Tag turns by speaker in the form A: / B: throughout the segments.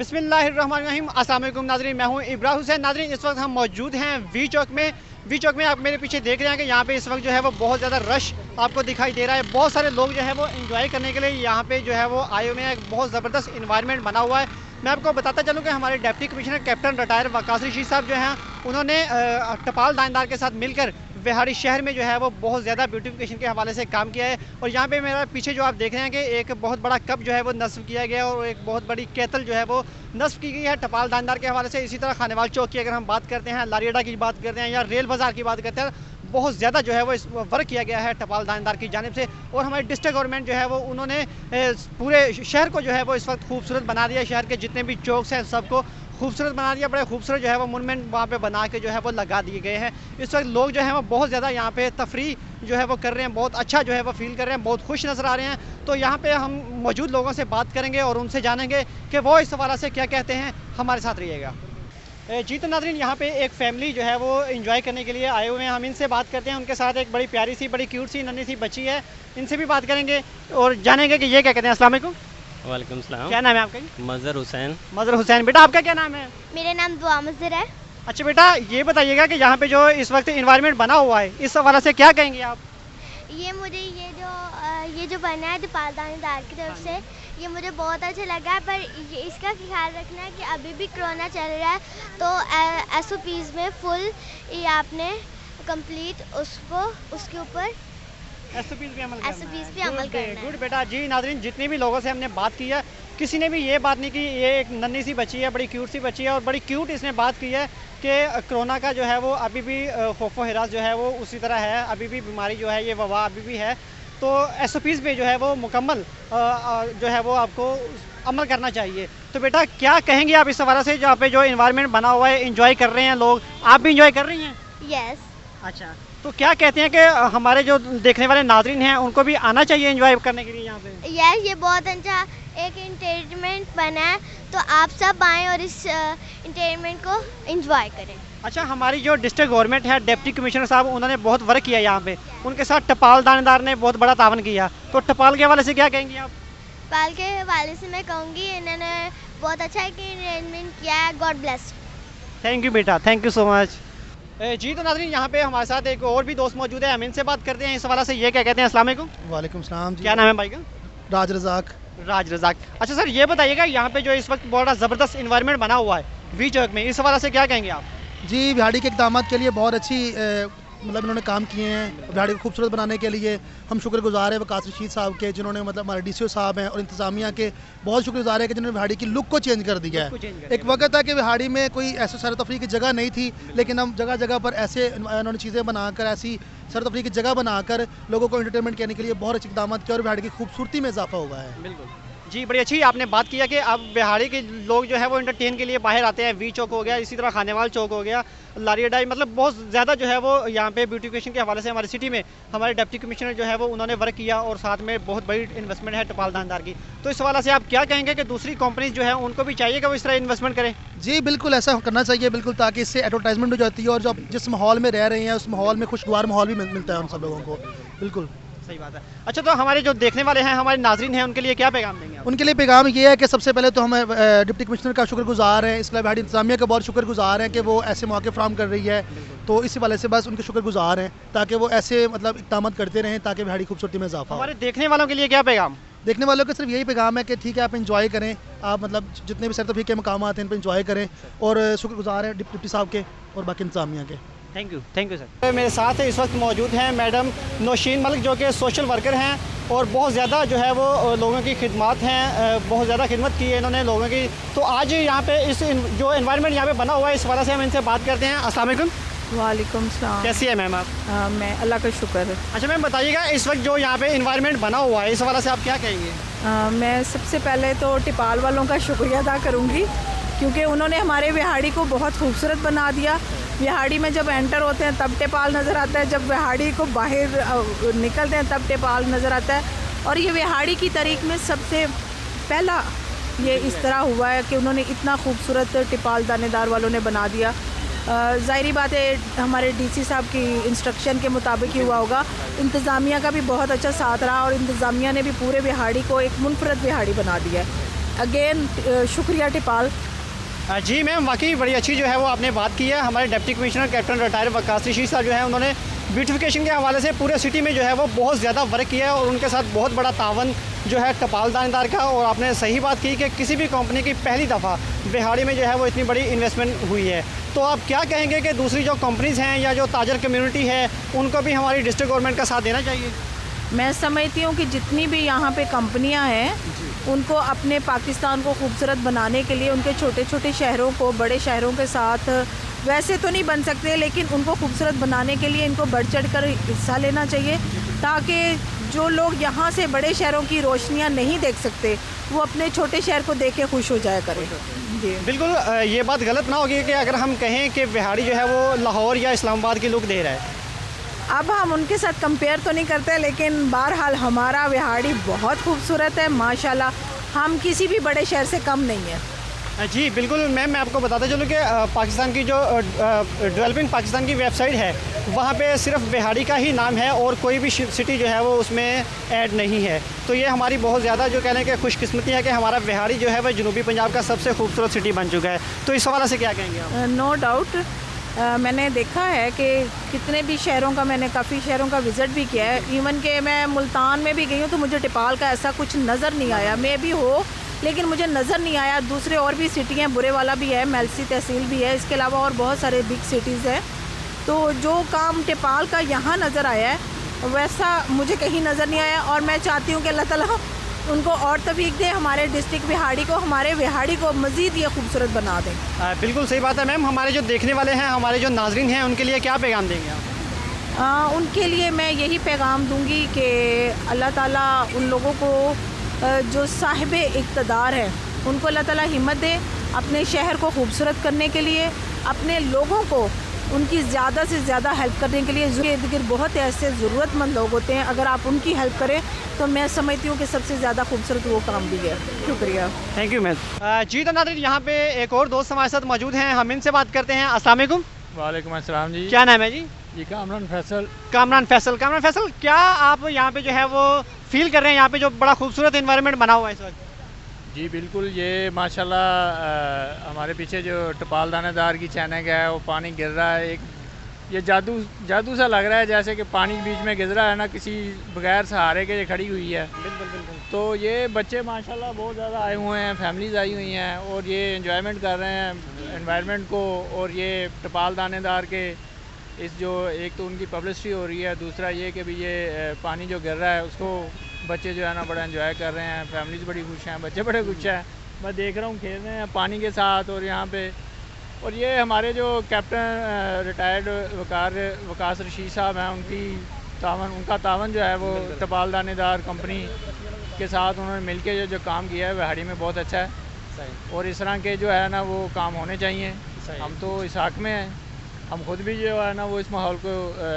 A: बिस्मिल्लाहिर्रहमानिर्रहीम। अस्सलाम वालेकुम नाज़रीन, मैं हूं इब्राहिम हुसैन। नाज़रीन, इस वक्त हम मौजूद हैं वी चौक में आप मेरे पीछे देख रहे हैं कि यहाँ पे इस वक्त जो है वो बहुत ज़्यादा रश आपको दिखाई दे रहा है। बहुत सारे लोग जो है वो एंजॉय करने के लिए यहाँ पे जो है वो आए हुए हैं। एक बहुत ज़बरदस्त इन्वायरमेंट बना हुआ है। मैं आपको बताता चलूँ कि हमारे deputy commissioner captain retire Waqas Rashid साहब जो हैं, उन्होंने टपाल दानदार के साथ मिलकर बिहाड़ी शहर में जो है वो बहुत ज़्यादा ब्यूटिफिकेशन के हवाले से काम किया है। और यहाँ पे मेरा पीछे जो आप देख रहे हैं कि एक बहुत बड़ा कप जो है वो नस्ब किया गया है और एक बहुत बड़ी केतल जो है वो नस्ब की गई है टपाल दानदार के हवाले से। इसी तरह खानेवाल चौक की अगर हम बात करते हैं, लारियडा की बात करते हैं या रेल बाज़ार की बात करते हैं, बहुत ज़्यादा जो है वो इस वर्क किया गया है टपाल दानदार की जानिब से। और हमारी डिस्ट्रिक्ट गवर्नमेंट जो है वो उन्होंने पूरे शहर को जो है वो इस वक्त खूबसूरत बना दिया। शहर के जितने भी चौक्स हैं सबको खूबसूरत बना दिया। बड़े खूबसूरत जो है वो मोनूमेंट वहाँ पे बना के जो है वो लगा दिए गए हैं। इस वक्त लोग जो है वो बहुत ज़्यादा यहाँ पे तफरी जो है वो कर रहे हैं, बहुत अच्छा जो है वो फील कर रहे हैं, बहुत खुश नज़र आ रहे हैं। तो यहाँ पे हम मौजूद लोगों से बात करेंगे और उनसे जानेंगे कि वो इस हवाले से क्या कहते हैं। हमारे साथ रहिएगा। जी तो नाज़रीन, यहाँ पे एक फैमिली जो है वो एंजॉय करने के लिए आए हुए हैं। हम इनसे बात करते हैं। उनके साथ एक बड़ी प्यारी सी, बड़ी क्यूट सी, नन्ही सी बच्ची है। इनसे भी बात करेंगे और जानेंगे कि ये क्या कहते हैं। अस्सलाम वालेकुम।
B: वालेकुम सलाम।
A: क्या नाम है आपका?
B: मज़हर हुसैन।
A: मज़हर हुसैन। बेटा आपका क्या नाम है?
C: मेरा नाम दुआ मज़हर है।
A: अच्छा बेटा, ये बताइएगा कि यहाँ पे जो इस वक्त इन्वायरमेंट बना हुआ है, इस हवाले से क्या कहेंगे आप?
C: ये जो बना है टपाल दानदार की तरफ से, ये मुझे बहुत अच्छा लगा है। पर इसका ख्याल रखना है कि अभी भी कोरोना चल रहा है, तो SOPs में फुल ये आपने कंप्लीट उसके ऊपर
A: SOPs पे अमल
C: करना है।
A: गुड बेटा। जी नाज़रीन, जितने भी लोगों से हमने बात की है, किसी ने भी ये बात नहीं की। ये एक नन्ही सी बच्ची है, बड़ी क्यूट सी बच्ची है और बड़ी क्यूट इसने बात की है कि कोरोना का जो है वो अभी भी खौफो हिरास जो है वो उसी तरह है। अभी भी बीमारी जो है, ये वबा अभी भी है। तो SOPs पे जो है वो मुकम्मल जो है वो आपको अमल करना चाहिए। तो बेटा क्या कहेंगे आप इस हवाले से, जहाँ पे जो इन्वायरमेंट बना हुआ है, इंजॉय कर रहे हैं लोग, आप भी इंजॉय कर रही हैं?
C: यस।
A: अच्छा, तो क्या कहते हैं कि हमारे जो देखने वाले नाज़रीन हैं उनको भी आना चाहिए एंजॉय करने के लिए यहाँ पे?
C: यस, ये बहुत अच्छा एक एंटरटेनमेंट बना है, तो आप सब आएँ और इस एंटरटेनमेंट को एंजॉय करें।
A: अच्छा, हमारी जो डिस्ट्रिक्ट गवर्नमेंट है, डिप्टी कमिश्नर साहब, उन्होंने बहुत वर्क किया यहाँ पे। उनके साथ टपाल दानदार ने बहुत बड़ा तावन किया। तो टपाल के हवाले से क्या कहेंगी आप?
C: टपाल के हवाले से मैं कहूँगी इन्होंने बहुत अच्छा एक अरेंजमेंट किया है। God bless.
A: थैंक यू बेटा, थैंक यू सो मच। जी तो नाज़रीन, यहाँ पे हमारे साथ एक और भी दोस्त मौजूद है। हम इनसे बात करते हैं इस हवाले से। ये क्या कहते हैं? अस्सलाम वालेकुम।
D: वालेकुम सलाम जी।
A: क्या नाम है भाई का?
D: राज रज़ाक।
A: राज रज़ाक। अच्छा सर, ये बताइएगा यहाँ पे जो इस वक्त बड़ा ज़बरदस्त इन्वायरमेंट बना हुआ है वी चौक में, इस हवाले से क्या कहेंगे आप?
D: जी, बिहाड़ी के इक़दामात के लिए बहुत अच्छी मतलब इन्होंने काम किए हैं। बिहाड़ी को खूबसूरत बनाने के लिए हम शुक्रगुजार हैं वकास रशीद साहब के, जिन्होंने मतलब हमारे DCO साहब हैं और इंतज़ामिया के बहुत शुक्रगुजार है कि जिन्होंने बिहाड़ी की लुक को चेंज कर दिया है। एक वक्त था कि बिहाड़ी में कोई ऐसे सैर तफरी की जगह नहीं थी, लेकिन हम जगह जगह पर ऐसे इन्होंने चीज़ें बनाकर, ऐसी सैर तफरी की जगह बनाकर लोगों को एंटरटेनमेंट करने के लिए बहुत अच्छे इक़दाम किए और बिहाड़ी की खूबसूरती में इजाफा हुआ है।
A: बिल्कुल जी, बड़ी अच्छी आपने बात किया कि अब बिहाड़ी के लोग जो है वो एंटरटेन के लिए बाहर आते हैं। वी चौक हो गया, इसी तरह खानेवाल चौक हो गया, लारियडा, मतलब बहुत ज़्यादा जो है वो यहाँ पे ब्यूटिफिकेशन के हवाले से हमारी सिटी में हमारे डिप्टी कमिश्नर जो है वो उन्होंने वर्क किया और साथ में बहुत बड़ी इन्वेस्टमेंट है टपाल दानदार की। तो इस हवाले से आप क्या कहेंगे कि दूसरी कंपनीज जो है उनको भी चाहिए कि वो इस तरह इन्वेस्टमेंट करें?
D: जी बिल्कुल, ऐसा करना चाहिए बिल्कुल, ताकि इससे एडवर्टाइजमेंट हो जाती है और जो जिस माहौल में रह रहे हैं उस माहौल में खुशगवार माहौल भी मिलता है उन सब लोगों को। बिल्कुल
A: सही बात है। अच्छा, तो हमारे जो देखने वाले हैं, हमारे नाज़रीन हैं, उनके लिए क्या पैगाम देंगे आप?
D: उनके लिए पैगाम ये है कि सबसे पहले तो हम डिप्टी कमिश्नर का शुक्रगुजार हैं, इसलिए बिहाड़ी इंतजामिया का बहुत शुक्रगुजार हैं कि वो ऐसे मौके फराहम कर रही है। तो इसी वाले से बस उनके शुक्रगुजार हैं ताकि वो ऐसे मतलब इक़दाम करते रहें ताकि बिहाड़ी खूबसूरती में इजाफा हो।
A: हमारे देखने वालों के लिए क्या पैगाम?
D: देखने वालों का सिर्फ यही पैगाम है कि ठीक है, आप इंजॉय करें, आप मतलब जितने भी सैर तफरीह के मकाम हैं इन पर इंजॉय करें और शुक्रगुजार हैं डिप्टी साहब के और बाकी इंतजामिया के।
A: Thank you sir. मेरे साथ इस वक्त मौजूद हैं मैडम नौशीन मलिक, जो कि सोशल वर्कर हैं और बहुत ज़्यादा जो है वो लोगों की खिदमत हैं, बहुत ज़्यादा खिदमत की है इन्होंने लोगों की। तो आज यहाँ पे इस जो एनवायरनमेंट यहाँ पे बना हुआ है, इस वजह से हम इनसे बात करते हैं। अस्सलाम वालेकुम।
E: वालेकुम सलाम।
A: कैसी है मैम आप?
E: मैं अल्लाह का शुक्र है।
A: अच्छा मैम, बताइएगा इस वक्त जो यहाँ पे एनवायरनमेंट बना हुआ है, इस वजह से आप क्या कहेंगे?
E: मैं सबसे पहले तो टिपाल वालों का शुक्रिया अदा करूँगी, क्योंकि उन्होंने हमारे बिहाड़ी को बहुत खूबसूरत बना दिया। बिहाड़ी में जब एंटर होते हैं तब टिपाल नज़र आता है, जब बिहाड़ी को बाहर निकलते हैं तब टिपाल नज़र आता है। और ये बिहाड़ी की तारीख में सबसे पहला ये इस तरह हुआ है कि उन्होंने इतना खूबसूरत टिपाल दानेदार वालों ने बना दिया। ज़ाहिरी बात है हमारे DC साहब की इंस्ट्रक्शन के मुताबिक ही हुआ होगा। इंतज़ामिया का भी बहुत अच्छा साथ रहा और इंतज़ामिया ने भी पूरे बिहाड़ी को एक मुनफरद बिहाड़ी बना दिया है। अगेन शुक्रिया टिपाल।
A: जी मैम, वाकई बड़ी अच्छी जो है वो आपने बात की है। हमारे deputy commissioner captain retire Waqas Rashid साहब जो है उन्होंने ब्यूटिफिकेशन के हवाले से पूरे सिटी में जो है वो बहुत ज़्यादा वर्क किया है और उनके साथ बहुत बड़ा तावन जो है टपाल दानेदार का। और आपने सही बात की कि किसी भी कंपनी की पहली दफ़ा बिहाड़ी में जो है वो इतनी बड़ी इन्वेस्टमेंट हुई है। तो आप क्या कहेंगे कि दूसरी जो कंपनीज़ हैं या जो ताजर कम्युनिटी है उनको भी हमारी डिस्ट्रिक्ट गवर्नमेंट का साथ देना चाहिए?
E: मैं समझती हूँ कि जितनी भी यहाँ पे कंपनियाँ हैं उनको अपने पाकिस्तान को खूबसूरत बनाने के लिए उनके छोटे छोटे शहरों को बड़े शहरों के साथ वैसे तो नहीं बन सकते, लेकिन उनको खूबसूरत बनाने के लिए इनको बढ़ चढ़ कर हिस्सा लेना चाहिए, ताकि जो लोग यहाँ से बड़े शहरों की रोशनियाँ नहीं देख सकते वो अपने छोटे शहर को देख के खुश हो जाया करें। जी
A: बिल्कुल, ये बात गलत ना होगी कि अगर हम कहें कि बिहाड़ी जो है वो लाहौर या इस्लामाबाद की लुक दे रहा है।
E: अब हम उनके साथ कंपेयर तो नहीं करते, लेकिन बहरहाल हमारा बिहाड़ी बहुत खूबसूरत है माशाल्लाह, हम किसी भी बड़े शहर से कम नहीं है।
A: जी बिल्कुल मैम, मैं आपको बताता चलूँ कि पाकिस्तान की जो डेवलपिंग पाकिस्तान की वेबसाइट है वहाँ पे सिर्फ बिहाड़ी का ही नाम है और कोई भी सिटी जो है वो उसमें ऐड नहीं है। तो ये हमारी बहुत ज़्यादा जो कह लें कि खुशकिस्मती है कि हमारा बिहाड़ी जो है वह जनूबी पंजाब का सबसे खूबसूरत सिटी बन चुका है। तो इस हवाले से क्या कहेंगे आप?
E: नो डाउट, मैंने देखा है कि कितने भी शहरों का, मैंने काफ़ी शहरों का विज़िट भी किया है। इवन कि मैं मुल्तान में भी गई हूँ तो मुझे टिपाल का ऐसा कुछ नज़र नहीं आया। मैं भी हो लेकिन मुझे नज़र नहीं आया। दूसरे और भी सिटी हैं, बुरे वाला भी है, मेलसी तहसील भी है, इसके अलावा और बहुत सारे बिग सिटीज़ हैं। तो जो काम टिपाल का यहाँ नज़र आया है वैसा मुझे कहीं नज़र नहीं आया और मैं चाहती हूँ कि अल्लाह ताला उनको और तौफीक दे, हमारे डिस्ट्रिक्ट बिहाड़ी को, हमारे बिहाड़ी को मज़ीद ये खूबसूरत बना दें।
A: बिल्कुल सही बात है मैम। हमारे जो देखने वाले हैं, हमारे जो नाजरीन हैं, उनके लिए क्या पैगाम देंगे आप?
E: उनके लिए मैं यही पैगाम दूंगी कि अल्लाह ताला उन लोगों को जो साहिब इक़्तिदार हैं उनको अल्लाह ताला हिम्मत दे अपने शहर को खूबसूरत करने के लिए, अपने लोगों को उनकी ज़्यादा से ज़्यादा हेल्प करने के लिए। इर्द गिर्द बहुत ऐसे ज़रूरतमंद लोग होते हैं, अगर आप उनकी हेल्प करें तो मैं समझती हूँ कि सबसे ज़्यादा खूबसूरत वो काम भी है। शुक्रिया,
A: थैंक यू मैम। जी तो नाज़रीन, यहाँ पे एक और दोस्त हमारे साथ मौजूद हैं, हम इनसे बात करते हैं। अस्सलाम वालेकुम।
F: वालेकुम अस्सलाम जी।
A: क्या नाम है जी?
F: जी कामरान फैसल।
A: कामरान फैसल। कामरान फैसल, क्या आप यहाँ पे जो है वो फील कर रहे हैं यहाँ पे जो बड़ा खूबसूरत एनवायरनमेंट बना हुआ है इस वक्त?
F: जी बिल्कुल, ये माशाल्लाह हमारे पीछे जो टपाल दानेदार की चैनक है वो पानी गिर रहा है, एक ये जादू सा लग रहा है, जैसे कि पानी बीच में गिर रहा है ना, किसी बगैर सहारे के ये खड़ी हुई है।
A: बिल्कुल बिल्कुल।
F: तो ये बच्चे माशाल्लाह बहुत ज़्यादा आए हुए हैं, फैमिलीज़ आई हुई हैं और ये एंजॉयमेंट कर रहे हैं एनवायरनमेंट को। और ये टपाल दानेदार के इस जो एक तो उनकी पब्लिसिटी हो रही है, दूसरा ये कि भी ये पानी जो गिर रहा है उसको बच्चे जो है ना बड़ा एंजॉय कर रहे हैं, फैमिलीज़ बड़ी खुश हैं, बच्चे बड़े खुश हैं। मैं देख रहा हूँ खेल रहे हैं पानी के साथ और यहाँ पे। और ये हमारे जो कैप्टन रिटायर्ड वकास रशीद साहब हैं, उनका तावन जो है वो टपाल दानेदार कंपनी के साथ उन्होंने मिलकर जो काम किया है बिहाड़ी में बहुत अच्छा है। और इस तरह के जो है ना वो काम होने चाहिए। हम तो इस हक़ में हैं, हम खुद भी जो है ना वो इस माहौल को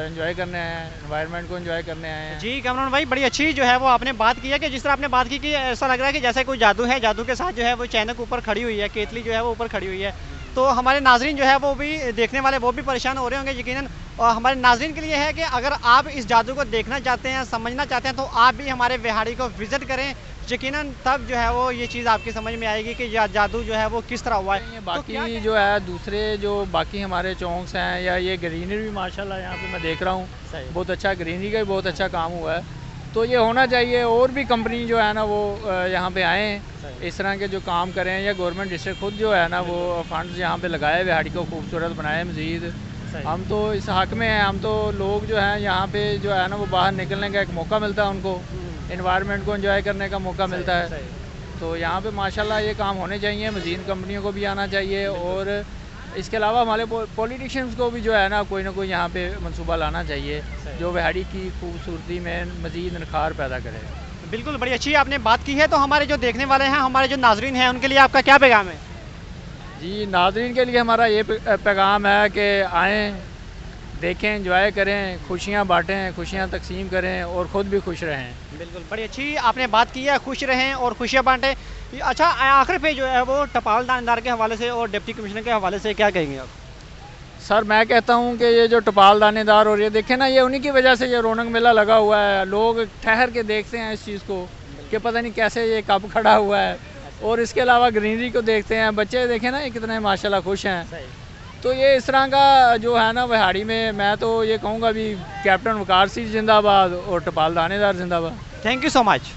F: एंजॉय करने आए हैं, एनवायरनमेंट को एंजॉय करने आए हैं।
A: जी कामरान भाई, बड़ी अच्छी जो है वो आपने बात की है कि जिस तरह आपने बात की कि ऐसा लग रहा है कि जैसे कोई जादू है, जादू के साथ जो है वो चैनक ऊपर खड़ी हुई है, केतली जो है वो ऊपर खड़ी हुई है। तो हमारे नाजरीन जो है वो भी देखने वाले वो भी परेशान हो रहे होंगे यकीनन। और हमारे नाजरीन के लिए है कि अगर आप इस जादू को देखना चाहते हैं, समझना चाहते हैं, तो आप भी हमारे बिहाड़ी को विज़िट करें। यकीनन तब जो है वो ये चीज़ आपकी समझ में आएगी कि जादू जो है वो किस तरह हुआ है।
F: बाकी तो जो है दूसरे जो बाकी हमारे चौंक्स हैं या ये ग्रीनरी भी माशाल्लाह यहाँ पे मैं देख रहा हूँ बहुत अच्छा, ग्रीनरी का भी बहुत अच्छा काम हुआ है। तो ये होना चाहिए और भी कंपनी जो है ना वो यहाँ पे आएँ, इस तरह के जो काम करें, या गवर्नमेंट डिस्ट्रिक्ट खुद जो है ना वो फंड्स यहाँ पे लगाए, बिहाड़ी को खूबसूरत बनाए मज़ीद। हम तो इस हक़ में हैं, हम तो लोग जो हैं यहाँ पे जो है ना वो बाहर निकलने का एक मौका मिलता है उनको, एनवायरनमेंट को एंजॉय करने का मौका मिलता है। तो यहाँ पे माशाल्लाह ये काम होने चाहिए, मज़ीद कंपनियों को भी आना चाहिए। और इसके अलावा हमारे पॉलिटिशियंस को भी जो है ना कोई यहाँ पे मंसूबा लाना चाहिए जो बिहाड़ी की खूबसूरती में मज़ीद निखार पैदा करे।
A: बिल्कुल, बड़ी अच्छी आपने बात की है। तो हमारे जो देखने वाले हैं, हमारे जो नाजरीन हैं, उनके लिए आपका क्या पैगाम है?
F: जी नाजरीन के लिए हमारा ये पैगाम है कि आएँ, देखें, एंजॉय करें, खुशियाँ बांटें, खुशियाँ तकसीम करें और ख़ुद भी खुश रहें।
A: बिल्कुल, बड़ी अच्छी आपने बात की है, खुश रहें और खुशियाँ बांटें। अच्छा, आखिर पे जो है वो टपाल दानेदार के हवाले से और डिप्टी कमिश्नर के हवाले से क्या कहेंगे आप?
F: सर मैं कहता हूँ कि ये जो टपाल दानेदार और ये देखें ना, ये उन्हीं की वजह से ये रौनक मेला लगा हुआ है। लोग ठहर के देखते हैं इस चीज़ को कि पता नहीं कैसे ये कब खड़ा हुआ है और इसके अलावा ग्रीनरी को देखते हैं, बच्चे देखें ना ये कितने माशाल्लाह खुश हैं। तो ये इस तरह का जो है ना विहाड़ी में, मैं तो ये कहूँगा भी कैप्टन वकार सिंह जिंदाबाद और टपाल दानेदार जिंदाबाद।
A: Thank you so much.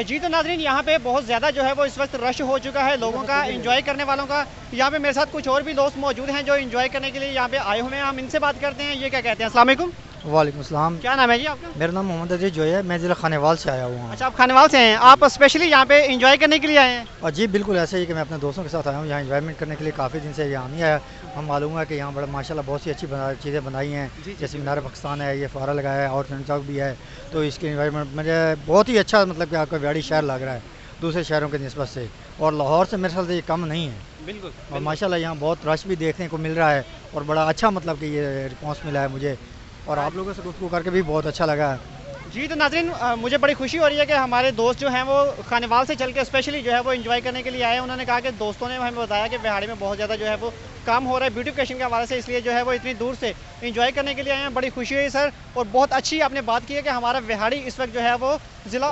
A: जी तो नाज़रीन, यहाँ पे बहुत ज़्यादा जो है वो इस वक्त रश हो चुका है लोगों का, एंजॉय करने वालों का। यहाँ पे मेरे साथ कुछ और भी दोस्त मौजूद हैं जो एंजॉय करने के लिए यहाँ पे आए हुए हैं। हम इनसे बात करते हैं, ये क्या कहते हैं। अस्सलाम वालेकुम।
G: वालेकुम सलाम।
A: क्या नाम है जी आपका?
G: मेरा नाम मोहम्मद अजीज जो है, मैं ज़िला खानेवाल से आया हुआ हूँ।
A: अच्छा, आप खानेवाल से हैं। आप स्पेशली यहाँ पे एंजॉय करने के लिए आए हैं?
G: और जी बिल्कुल ऐसे ही कि मैं अपने दोस्तों के साथ आया हूँ यहाँ एंजॉयमेंट करने के लिए। काफ़ी दिन से यहाँ नहीं आया। हम मालूम है कि यहाँ बड़ा माशाल्लाह बहुत सी अच्छी चीज़ें बनाई हैं, जैसे मीनार पाकिस्तान है, ये फुहारा लगाया है और चंद चौक भी है। तो इसके एनवायरनमेंट मुझे बहुत ही अच्छा, मतलब कि आपका विहाड़ी शहर लग रहा है दूसरे शहरों के निस्बत से, और लाहौर से मेरे ख्याल से ये कम नहीं है।
A: बिल्कुल।
G: और माशाल्लाह यहाँ बहुत रश भी देखने को मिल रहा है और बड़ा अच्छा, मतलब कि ये रिस्पॉन्स मिला है मुझे, और आप लोगों से गुफ्तगू करके भी बहुत अच्छा लगा है।
A: जी तो नाज़रीन, मुझे बड़ी खुशी हो रही है कि हमारे दोस्त जो हैं वो खानेवाल से चल के स्पेशली जो है वो एंजॉय करने के लिए आए हैं। उन्होंने कहा कि दोस्तों ने हमें बताया कि विहाड़ी में बहुत ज़्यादा जो है वो काम हो रहा है ब्यूटिफिकेशन के हवाले से, इसलिए जो है वो इतनी दूर से एंजॉय करने के लिए आए हैं। बड़ी खुशी हुई सर, और बहुत अच्छी आपने बात की है कि हमारा विहाड़ी इस वक्त जो है वो ज़िला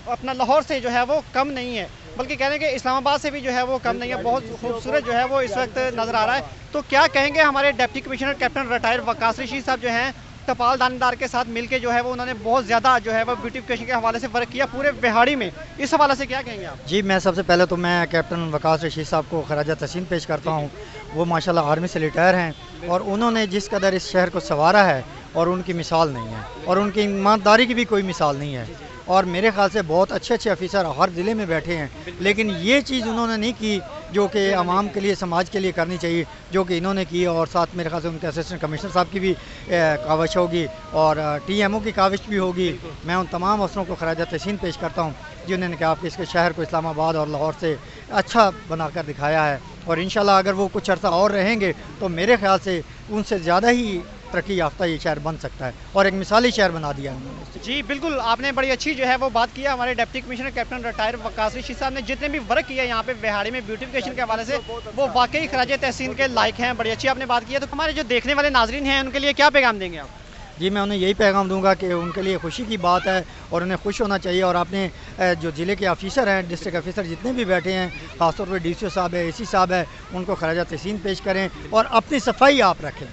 A: अपना लाहौर से जो है वो कम नहीं है, बल्कि कह रहे हैं कि इस्लामाबाद से भी जो है वो कम नहीं है। बहुत खूबसूरत जो है वो इस वक्त नज़र आ रहा है। तो क्या कहेंगे हमारे डिप्टी कमिश्नर कैप्टन रिटायर वकार रशीद साहब जो हैं, टपाल दानेदार के साथ मिलके जो है वो उन्होंने बहुत ज़्यादा जो है वो ब्यूटिफिकेशन के हवाले से वर्क किया पूरे विहाड़ी में, इस हवाले से क्या कहेंगे आप?
G: जी मैं सबसे पहले तो मैं कैप्टन वकार रशीद साहब को खराज तहसीन पेश करता हूँ। वो माशाल्लाह आर्मी से रिटायर हैं और उन्होंने जिस कदर इस शहर को संवारा है और उनकी मिसाल नहीं है, और उनकी ईमानदारी की भी कोई मिसाल नहीं है। और मेरे ख्याल से बहुत अच्छे अच्छे ऑफिसर हर ज़िले में बैठे हैं, लेकिन ये चीज़ उन्होंने नहीं की जो कि आवाम के लिए, समाज के लिए करनी चाहिए, जो कि इन्होंने की। और साथ मेरे ख्याल से उनके असिस्टेंट कमिश्नर साहब की भी काविश होगी और TMO की काविश भी होगी। मैं उन तमाम अफसरों को खराज तहसीन पेश करता हूँ जिन्होंने कहा कि इसके शहर को इस्लामाबाद और लाहौर से अच्छा बनाकर दिखाया है। और इंशाल्लाह अगर वो कुछ अर्सा और रहेंगे तो मेरे ख्याल से उनसे ज़्यादा ही तरक्की याफ्ता ये शहर बन सकता है, और एक मिसाली शहर बना दिया है।
A: जी बिल्कुल, आपने बड़ी अच्छी जो है वो बात की है। हमारे डिप्टी कमिश्नर कैप्टन रिटायर वकार रशीद साहब ने जितने भी वर्क किया यहाँ पे विहाड़ी में ब्यूटिफिकेशन के हवाले से, वो वाकई खराज तहसीन के लायक हैं। बड़ी अच्छी आपने बात की है। तो हमारे जो देखने वाले नाजरीन हैं उनके लिए क्या पैगाम देंगे आप?
G: जी मैं उन्हें यही पैगाम दूंगा कि उनके लिए खुशी की बात है और उन्हें खुश होना चाहिए। और आपने जो ज़िले के ऑफिसर हैं, डिस्ट्रिक्ट ऑफिसर जितने भी बैठे हैं, खासतौर पर DCO साहब है, AC साहब है, उनको खराज तहसीन पेश करें और अपनी सफाई आप रखें।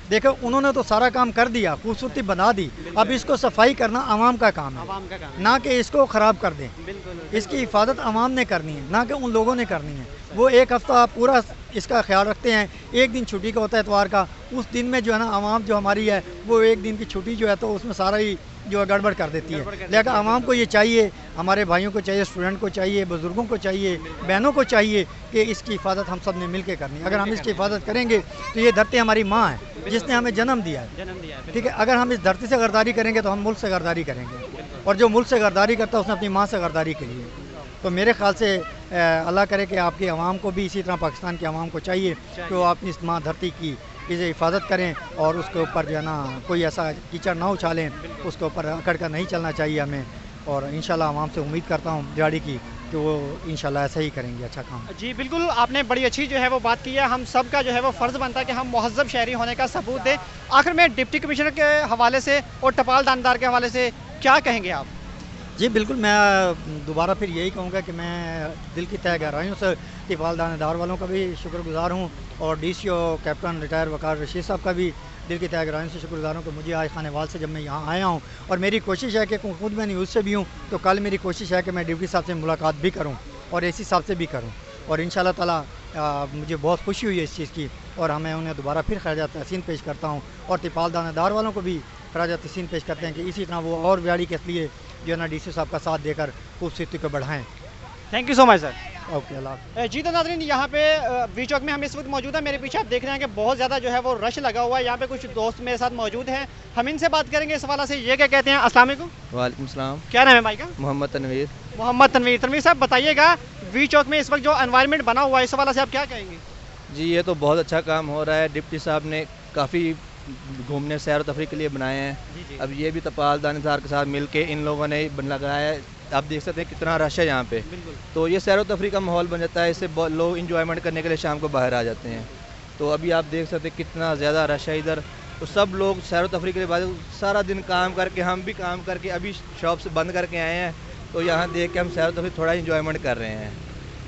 G: देखो उन्होंने तो सारा काम कर दिया, खूबसूरती बना दी, अब इसको सफाई करना आवाम का काम है, ना कि इसको ख़राब कर दें। इसकी हिफाजत आवाम ने करनी है, ना कि उन लोगों ने करनी है। वो एक हफ़्ता पूरा इसका ख्याल रखते हैं, एक दिन छुट्टी का होता है इतवार का, उस दिन में जो है ना आवाम जो हमारी है वो एक दिन की छुट्टी जो है तो उसमें सारा ही जो है गड़बड़ कर देती है। लेकिन आवाम को ये चाहिए, हमारे भाइयों को चाहिए, स्टूडेंट को चाहिए, बुज़ुर्गों को चाहिए, बहनों को चाहिए कि इसकी हिफाजत हम सब ने मिल के करनी है। अगर हम इसकी हिफाजत करेंगे तो ये धरती हमारी माँ है जिसने हमें जन्म दिया है, ठीक है। अगर हम इस धरती से गरदारी करेंगे तो हम मुल्क से गरदारी करेंगे, और जो मुल्क से गरदारी करता है उसने अपनी माँ से गरदारी की है। तो मेरे ख्याल से अल्लाह करे कि आपकी आवाम को भी इसी तरह पाकिस्तान की आवाम को चाहिए कि वो अपनी इस माँ धरती की इसे हिफाजत करें और उसके ऊपर जो है ना कोई ऐसा कीचड़ ना उछालें, उसके ऊपर अकड़ कर नहीं चलना चाहिए हमें। और इंशाल्लाह आवाम से उम्मीद करता हूँ दिहाड़ी की कि वो इंशाल्लाह ऐसा ही करेंगे अच्छा काम।
A: जी बिल्कुल, आपने बड़ी अच्छी जो है वो बात की है। हम सब का जो है वो फ़र्ज़ बनता है कि हम महज़्ज़ब शहरी होने का सबूत दें। आखिर में डिप्टी कमिश्नर के हवाले से और टपाल दानेदार के हवाले से क्या कहेंगे आप?
G: जी बिल्कुल, मैं दोबारा फिर यही कहूँगा कि मैं दिल की तह गहराइयों से टपाल दानेदार वालों का भी शुक्रगुजार हूँ और DCO कैप्टन रिटायर वकार रशीद साहब का भी दिल की तह गहराइयों से शुक्रगुजार हूँ कि मुझे आज खानेवाल से जब मैं यहाँ आया हूँ, और मेरी कोशिश है कि खुद मैं न्यूज़ से भी हूँ तो कल मेरी कोशिश है कि मैं डिप्टी साहब से मुलाकात भी करूँ और AC साहब से भी करूँ, और इंशाल्लाह ताला मुझे बहुत खुशी हुई है इस चीज़ की। और हमें उन्हें दोबारा फिर खराज तहसीन पेश करता हूँ और टपाल दानेदार वालों को भी खराज तहसीन पेश करते हैं कि इसी तरह वो और विहाड़ी के लिए जो है ना DCO साहब का साथ देकर खूबसूरती को बढ़ाएँ।
A: Thank you so much sir.
G: Okay अल्लाह।
A: जी तो नाज़रीन, यहाँ पे वी चौक में हम इस वक्त मौजूद हैं। मेरे पीछे आप देख रहे हैं कि बहुत ज़्यादा जो है वो रश लगा हुआ है। यहाँ पे कुछ दोस्त मेरे साथ मौजूद हैं, हम इनसे बात करेंगे इस हवाले से। ये क्या कहते हैं? अस्सलाम वालेकुम।
H: वालेकुम सलाम।
A: क्या नाम है भाई का?
H: मोहम्मद तनवीर।
A: मोहम्मद तनवीर। तनवीर साहब बताइएगा, वी चौक में इस वक्त जो एनवायरनमेंट बना हुआ है इस हवाले से आप क्या कहेंगे?
H: जी ये तो बहुत अच्छा काम हो रहा है, डिप्टी साहब ने काफ़ी घूमने सैर व तफरी के लिए बनाए हैं। अब ये भी टपाल दानेदार के साथ मिल के इन लोगों ने लगाया है। आप देख सकते हैं कितना रश है यहाँ पे, तो ये सैर व तफरी का माहौल बन जाता है, इससे लोग इंजॉयमेंट करने के लिए शाम को बाहर आ जाते हैं। तो अभी आप देख सकते हैं कितना ज़्यादा रश है इधर, तो सब लोग सैर व तफरी के लिए बाद सारा दिन काम करके, हम भी काम करके अभी शॉप से बंद करके आए हैं, तो यहाँ देख के हम सैर व तफरी थोड़ा इंजॉयमेंट कर रहे हैं।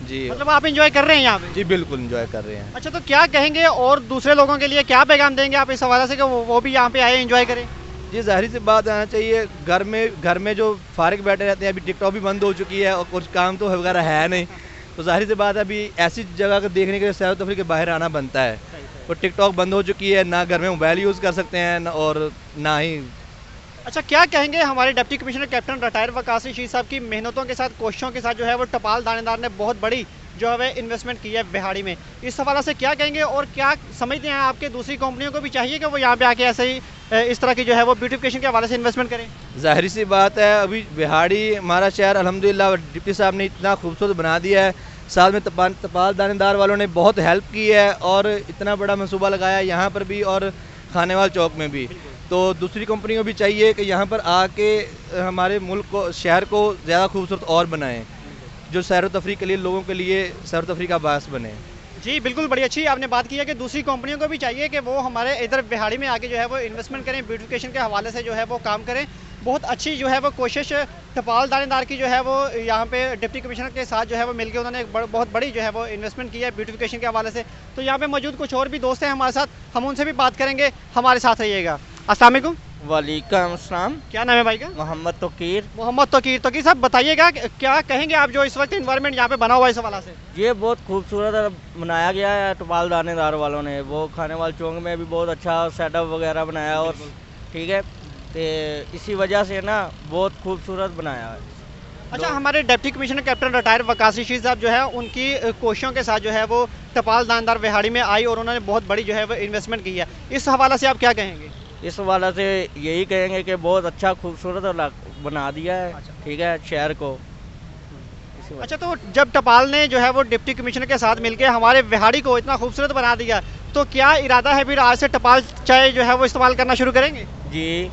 H: जी
A: मतलब आप इंजॉय कर रहे हैं यहाँ पे?
H: जी बिल्कुल इंजॉय कर रहे हैं।
A: अच्छा, तो क्या कहेंगे और दूसरे लोगों के लिए क्या पैगाम देंगे आप इस हवाले से कि वो भी यहाँ पे आए एंजॉय करें?
H: जी ज़ाहिर सी बात आना चाहिए, घर में जो फारिग बैठे रहते हैं, अभी टिकटॉक भी बंद हो चुकी है और कुछ काम तो वगैरह है नहीं, तो ज़ाहिर सी बात है अभी ऐसी जगह को देखने के लिए सैर तफरीह के बाहर आना बनता है। तो टिकटॉक बंद हो चुकी है, ना घर में मोबाइल यूज़ कर सकते हैं और ना ही।
A: अच्छा, क्या कहेंगे हमारे deputy commissioner captain retire Waqas Rashid साहब की मेहनतों के साथ, कोशिशों के साथ जो है वो टपाल दानेदार ने बहुत बड़ी जो है इन्वेस्टमेंट की है बिहाड़ी में, इस हवाले से क्या कहेंगे और क्या समझते हैं आपके दूसरी कंपनियों को भी चाहिए कि वो यहाँ पे आके ऐसे ही इस तरह की जो है वो ब्यूटिफिकेशन के हवाले से इन्वेस्टमेंट करें?
H: ज़ाहिर सी बात है अभी बिहाड़ी हमारा शहर अल्हम्दुलिल्लाह डिप्टी साहब ने इतना खूबसूरत बना दिया है, साथ में टपाल दानेदार वालों ने बहुत हेल्प की है और इतना बड़ा मंसूबा लगाया है यहाँ पर भी और खानेवाल चौक में भी। तो दूसरी कंपनियों भी चाहिए कि यहाँ पर आके हमारे मुल्क को, शहर को ज़्यादा खूबसूरत और बनाएं, जो सैर तफरीह के लिए लोगों के लिए सैर तफरीह का बास बने।
A: जी बिल्कुल, बड़ी अच्छी आपने बात की है कि दूसरी कंपनियों को भी चाहिए कि वो हमारे इधर बिहाड़ी में आके जो है वो इन्वेस्टमेंट करें, ब्यूटिफिकेशन के हवाले से जो है वो काम करें। बहुत अच्छी जो है वो कोशिश टपाल दानेदार की जो है वो यहाँ पे डिप्टी कमिश्नर के साथ जो है वो मिलकर उन्होंने एक बहुत बड़ी जो है वो इन्वेस्टमेंट की है ब्यूटिफिकेशन के हवाले से। तो यहाँ पे मौजूद कुछ और भी दोस्त हैं हमारे साथ, हम उनसे भी बात करेंगे, हमारे साथ रहिएगा। अस्सलाम वालेकुम।
I: वालेकुम अस्सलाम।
A: क्या नाम है भाई का?
I: मोहम्मद तोकीर।
A: मोहम्मद तोकीर साहब, बताइएगा क्या कहेंगे आप जो इस वक्त इन्वायरमेंट यहाँ पे बना हुआ है इस हवाले से?
I: ये बहुत खूबसूरत बनाया गया है टपाल दानेदार वालों ने, वो खानेवाल चौक में भी बहुत अच्छा सेटअप वगैरह बनाया और ठीक है, तो इसी वजह से ना बहुत खूबसूरत बनाया है।
A: अच्छा, हमारे deputy commissioner captain retire Waqas Rashid साहब जो है उनकी कोशिशों के साथ जो है वो टपाल दानेदार बिहाड़ी में आई और उन्होंने बहुत बड़ी जो है वो इन्वेस्टमेंट की है, इस हवाले से आप क्या कहेंगे?
I: इस हवाले से यही कहेंगे कि बहुत अच्छा खूबसूरत बना दिया है, ठीक है, शहर को।
A: अच्छा, तो जब टपाल ने जो है वो डिप्टी कमिश्नर के साथ मिलकर हमारे बिहाड़ी को इतना खूबसूरत बना दिया, तो क्या इरादा है फिर आज से टपाल चाय जो है वो इस्तेमाल करना शुरू करेंगे?
I: जी।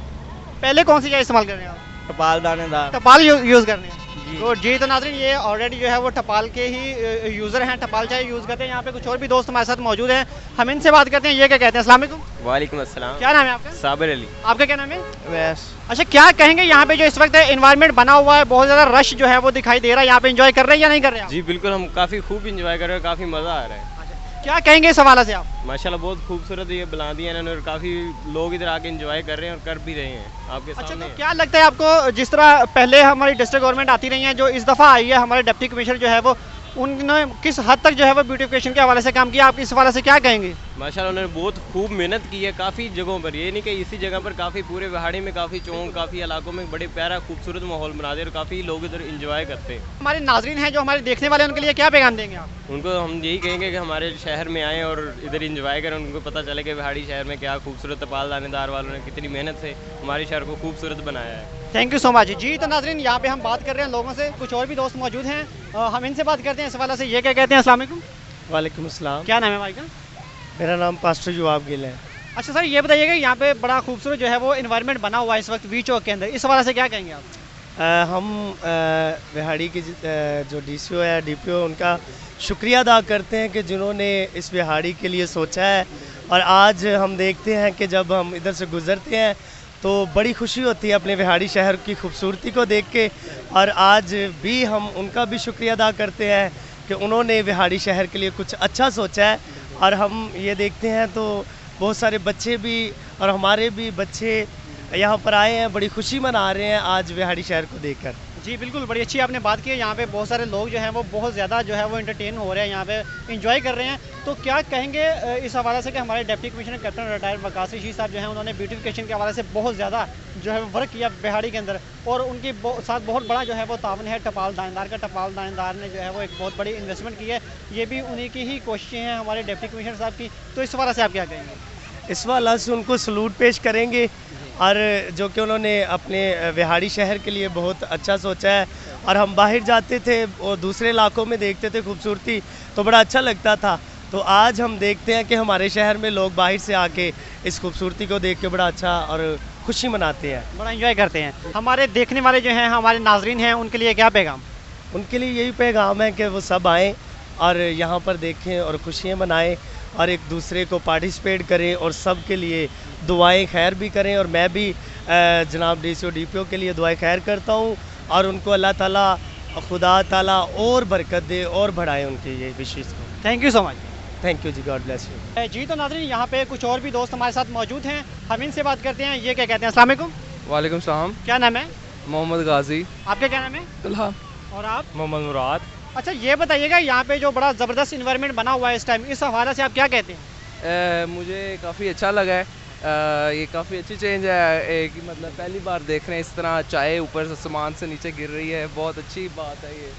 A: पहले कौन सी चाय इस्तेमाल कर रहे हैं आप?
I: टपाल दानेदार।
A: टपाल यूज़ कर रहे हैं
I: जी।
A: तो नाज़रीन ये ऑलरेडी जो है वो टपाल के ही यूज़र हैं, टपाल चाय यूज़ करते हैं। यहाँ पे कुछ और भी दोस्त हमारे साथ मौजूद हैं, हम इनसे बात करते हैं। ये क्या कहते हैं? अस्सलाम वालेकुम।
B: वालेकुम अस्सलाम।
A: क्या नाम है आपका?
B: साबिर अली।
A: आपका क्या नाम है?
B: वैस।
A: अच्छा, क्या कहेंगे यहाँ पे जो इस वक्त इन्वायरमेंट बना हुआ है, बहुत ज़्यादा रश जो है वो दिखाई दे रहा है, यहाँ पे एंजॉय कर रहे हैं या नहीं कर रहे हैं?
B: जी बिल्कुल, हम काफ़ी खूब इंजॉय कर रहे हैं, काफ़ी मज़ा आ रहा है।
A: क्या कहेंगे इस हवाले से आप?
B: माशाल्लाह बहुत खूबसूरत ये बना दिया इन्होंने और काफ़ी लोग इधर आके एंजॉय कर रहे हैं और कर भी रहे हैं आपके सामने।
A: अच्छा, तो क्या लगता है आपको, जिस तरह पहले हमारी डिस्ट्रिक्ट गवर्नमेंट आती रही है, जो इस दफ़ा आई है हमारे डिप्टी कमिश्नर जो है वो, उन्होंने किस हद तक जो है वो ब्यूटिफिकेशन के हवाले से काम किया, आप इस हवाले से क्या कहेंगे?
B: माशाल्लाह उन्होंने बहुत खूब मेहनत की है काफ़ी जगहों पर, ये नहीं कि इसी जगह पर, काफ़ी पूरे बिहाड़ी में काफ़ी चौक, काफ़ी इलाकों में बड़े प्यारा खूबसूरत माहौल बना दे और काफ़ी लोग इधर इंजॉय करते हैं।
A: हमारे नाजरीन हैं जो हमारे देखने वाले, उनके लिए क्या पैगाम देंगे आप?
B: उनको हम यही कहेंगे कि हमारे शहर में आएँ और इधर इंजॉय करें, उनको पता चले कि बिहाड़ी शहर में क्या खूबसूरत टपाल दानेदार वालों ने कितनी मेहनत से हमारे शहर को खूबसूरत बनाया है।
A: थैंक यू सो मच जी। तो नाजरीन यहाँ पे हम बात कर रहे हैं लोगों से, कुछ और भी दोस्त मौजूद हैं, हम इनसे बात करते हैं इस हवाले से। ये क्या कहते हैं? अस्सलाम वालेकुम।
J: वालेकुम अस्सलाम।
A: क्या नाम है भाई का?
J: मेरा नाम पास्टर जवाब गिल है।
A: अच्छा सर, ये बताइएगा यहाँ पे बड़ा खूबसूरत जो है वो इन्वायरमेंट बना हुआ है इस वक्त वी चौक के अंदर, इस हवाले से क्या कहेंगे आप?
J: हम बिहाड़ी के जो डीसीओ है, डीपीओ, उनका शुक्रिया अदा करते हैं कि जिन्होंने इस बिहाड़ी के लिए सोचा है। और आज हम देखते हैं कि जब हम इधर से गुज़रते हैं तो बड़ी खुशी होती है अपने बिहाड़ी शहर की खूबसूरती को देख के। और आज भी हम उनका भी शुक्रिया अदा करते हैं कि उन्होंने बिहाड़ी शहर के लिए कुछ अच्छा सोचा है। और हम ये देखते हैं तो बहुत सारे बच्चे भी और हमारे भी बच्चे यहाँ पर आए हैं, बड़ी खुशी मना रहे हैं आज बिहाड़ी शहर को देखकर।
A: जी बिल्कुल, बड़ी अच्छी आपने बात की है। यहाँ पे बहुत सारे लोग जो हैं वो बहुत ज़्यादा जो है वो एंटरटेन हो रहे हैं, यहाँ पे एंजॉय कर रहे हैं। तो क्या कहेंगे इस हवाले से कि हमारे deputy commissioner captain retire Waqas Rashid साहब जो हैं उन्होंने ब्यूटिफिकेशन के हवाले से बहुत ज़्यादा जो है वर्क किया बिहाड़ी के अंदर, और उनके साथ बहुत बड़ा जो है वो तावन है टपाल दानेदार का। टपाल दानेदार ने जो है वो एक बहुत बड़ी इन्वेस्टमेंट की है, ये भी उन्हीं की ही कोशिशें हैं हमारे डिप्टी कमिश्नर साहब की। तो इस हवाले से आप क्या कहेंगे?
J: इस वाला से उनको सलूट पेश करेंगे, और जो कि उन्होंने अपने बिहाड़ी शहर के लिए बहुत अच्छा सोचा है। और हम बाहर जाते थे और दूसरे इलाकों में देखते थे खूबसूरती, तो बड़ा अच्छा लगता था। तो आज हम देखते हैं कि हमारे शहर में लोग बाहर से आके इस खूबसूरती को देख के बड़ा अच्छा और खुशी मनाते हैं,
A: बड़ा एंजॉय करते हैं। हमारे देखने वाले जो हैं हमारे नाजरीन हैं, उनके लिए क्या पैगाम?
J: उनके लिए यही पैगाम है कि वो सब आएँ और यहाँ पर देखें और खुशियाँ मनाएं और एक दूसरे को पार्टिसिपेट करें और सब के लिए दुआएं खैर भी करें। और मैं भी जनाब डीसीओ डीपीओ के लिए दुआएं खैर करता हूँ और उनको अल्लाह ताला और खुदा ताला और बरकत दे और बढ़ाए उनके ये विशेष को।
A: Thank you so much.
J: Thank you जी, गॉड ब्लेस यू।
A: जी तो नाज़रीन, यहाँ पे कुछ और भी दोस्त हमारे साथ मौजूद हैं, हम इनसे बात करते हैं। ये क्या कहते हैं? अस्सलाम वालेकुम।
K: वालेकुम सलाम।
A: क्या नाम है?
K: मोहम्मद गाजी।
A: आपका क्या नाम है?
K: तलहा।
A: और आप?
B: मोहम्मद मुराद।
A: अच्छा, ये बताइएगा यहाँ पे जो बड़ा ज़बरदस्त इन्वायरमेंट बना हुआ है इस टाइम, इस हवाले से आप क्या कहते हैं?
K: मुझे काफ़ी अच्छा लगा है। ये काफ़ी अच्छी चेंज है कि मतलब पहली बार देख रहे हैं इस तरह चाय ऊपर से आसमान से नीचे गिर रही है, बहुत अच्छी बात है ये।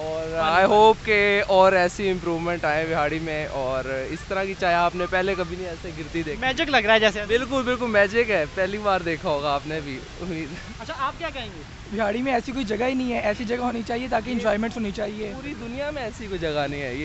K: और आई होप के और ऐसी इम्प्रूवमेंट आए बिहाड़ी में, और इस तरह की चाय आपने पहले कभी नहीं ऐसे गिरती देखी।
A: मैजिक लग रहा है जैसे।
K: बिल्कुल बिल्कुल मैजिक है, पहली बार देखा होगा आपने भी, उम्मीद।
A: अच्छा, आप क्या कहेंगे?
L: बिहाड़ी में ऐसी कोई जगह ही नहीं है, ऐसी जगह होनी चाहिए ताकि इंजॉयमेंट होनी चाहिए।
K: पूरी दुनिया में ऐसी कोई जगह नहीं है,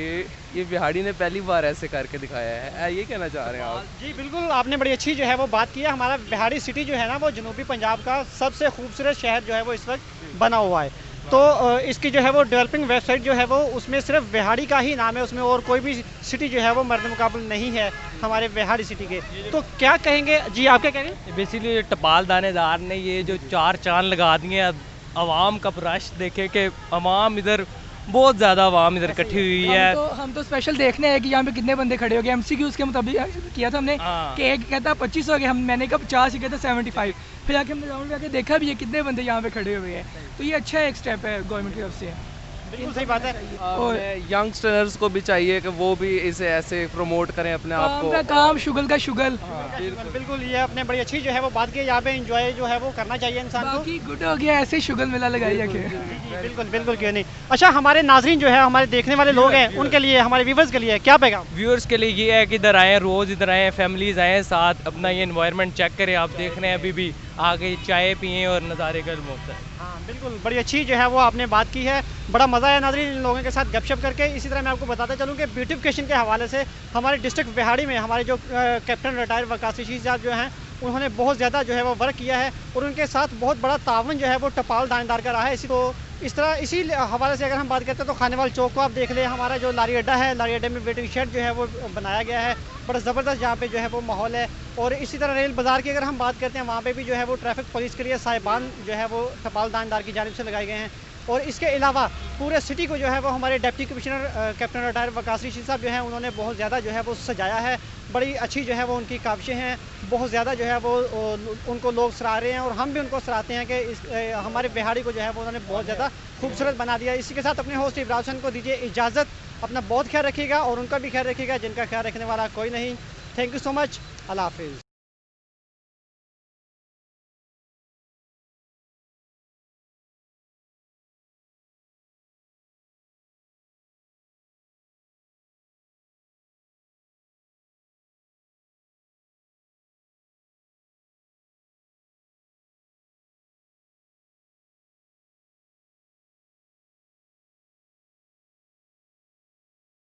K: ये बिहाड़ी ने पहली बार ऐसे करके दिखाया है, ये कहना चाह रहे हैं आप?
A: जी बिल्कुल, आपने बड़ी अच्छी जो है वो बात की है। हमारा बिहाड़ी सिटी जो है ना, वो जनूबी पंजाब का सबसे खूबसूरत शहर जो है वो इस वक्त बना हुआ है। तो इसकी जो है वो डेवलपिंग वेबसाइट जो है वो उसमें सिर्फ बिहाड़ी का ही नाम है, उसमें और कोई भी सिटी जो है वो मर्द मुकाबल नहीं है हमारे बिहाड़ी सिटी के। तो क्या कहेंगे जी, आप क्या कहेंगे?
B: बेसिकली टपाल दानेदार ने ये जो 4 चांद लगा दिए, आवाम का रश देखे कि आवाम इधर बहुत ज़्यादा आवाम इधर इकट्ठी हुई है।
L: हम तो स्पेशल देखने हैं कि यहाँ पे कितने बंदे खड़े हो गए। MCQ के मुताबिक किया था हमने कि एक कहता 25 हो गए, मैंने कहा 50, ही कहता 75। फिर आके हमने ग्राउंड में आके देखा भी है कितने बंदे यहाँ पे खड़े हुए हैं। तो ये अच्छा एक स्टेप है गवर्नमेंट की तरफ से।
A: बिल्कुल सही बात है।
K: और यंगस्टर्स को भी चाहिए कि वो भी इसे ऐसे प्रमोट करें अपने आप को।
L: काम शुगल का शुगल।
A: बिल्कुल, ये आपने बड़ी अच्छी जो है वो बात की। यहाँ पे एंजॉय जो है वो करना चाहिए इंसान को।
L: गुड हो गया, ऐसे शुगल मेला लगाइए।
A: बिल्कुल बिल्कुल, क्यों नहीं। अच्छा, हमारे नाजरीन जो है, हमारे देखने वाले लोग हैं, उनके लिए, हमारे व्यूवर्स के लिए क्या पैगाम?
B: व्यूअर्स के लिए ये है कि इधर आएँ, रोज़ इधर आएँ, फैमिलीज आएँ साथ, अपना ये एनवायरनमेंट चेक करें। आप देख रहे हैं अभी भी आगे चाय पिए और नज़ारे का मौका है।
A: हाँ बिल्कुल, बड़ी अच्छी जो है वो आपने बात की है। बड़ा मज़ा आया नाज़रीन इन लोगों के साथ गपशप करके। इसी तरह मैं आपको बताता चलूँ कि ब्यूटिफिकेशन के हवाले से हमारे डिस्ट्रिक्ट बिहाड़ी में हमारे जो कैप्टन रिटायर्ड वकास रशीद साहब जो हैं, उन्होंने बहुत ज़्यादा जो है वो वर्क किया है, और उनके साथ बहुत बड़ा तावन जो है वो टपाल दानेदार का रहा है। इसी हवाले से अगर हम बात करते हैं तो खानेवाल चौक को आप देख लें, हमारा जो लारी अड्डा है, लारी अड्डे में वेटिंग शेड जो है वो बनाया गया है, बड़ा ज़बरदस्त जहाँ पे जो है वो माहौल है। और इसी तरह रेल बाज़ार की अगर हम बात करते हैं, वहाँ पे भी जो है वो ट्रैफिक पुलिस के लिए साहिबान जो है वो टपाल दानेदार की जानिब से लगाए गए हैं। और इसके अलावा पूरे सिटी को जो है वो हमारे deputy commissioner captain retired Waqas Rashid साहब जो हैं, उन्होंने बहुत ज़्यादा जो है वो सजाया है। बड़ी अच्छी जो है वो उनकी काविशें हैं, बहुत ज़्यादा जो है वो उनको लोग सराह रहे हैं, और हम भी उनको सराहते हैं कि हमारे बिहाड़ी को जो है वो उन्होंने बहुत ज़्यादा खूबसूरत बना दिया। इसी के साथ अपने होस्ट इब्राहिम हुसैन को दीजिए इजाज़त। अपना बहुत ख्याल रखिएगा और उनका भी ख्याल रखिएगा, जिनका ख्याल रखने वाला कोई नहीं। Thank you so much. अल्लाह हाफिज़।